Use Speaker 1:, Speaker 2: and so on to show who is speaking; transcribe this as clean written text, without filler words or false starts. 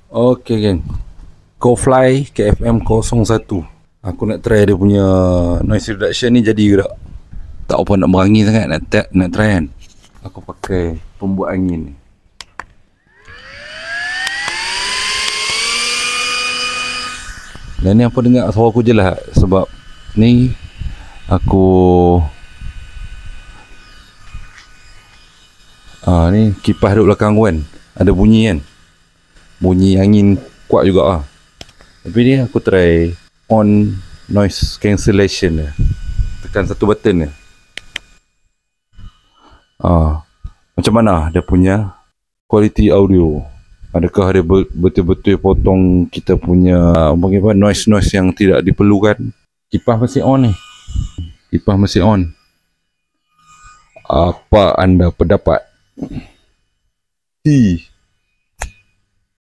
Speaker 1: Okey geng. Cofly KFM 01. Aku nak try dia punya noise reduction ni jadi ke tak? Tak apa nak berangi sangat nak try kan. Aku pakai pembuat angin ni. Dan ni apa dengar suara aku jelas sebab ni aku ni kipas duduk belakang aku kan. Ada bunyi kan. Bunyi angin kuat juga lah. Tapi ni aku try on noise cancellation dia. Tekan satu button dia. Macam mana dia punya quality audio? Adakah dia betul-betul potong kita punya noise yang tidak diperlukan? Kipas masih on ni. Kipas masih on. Apa anda pendapat?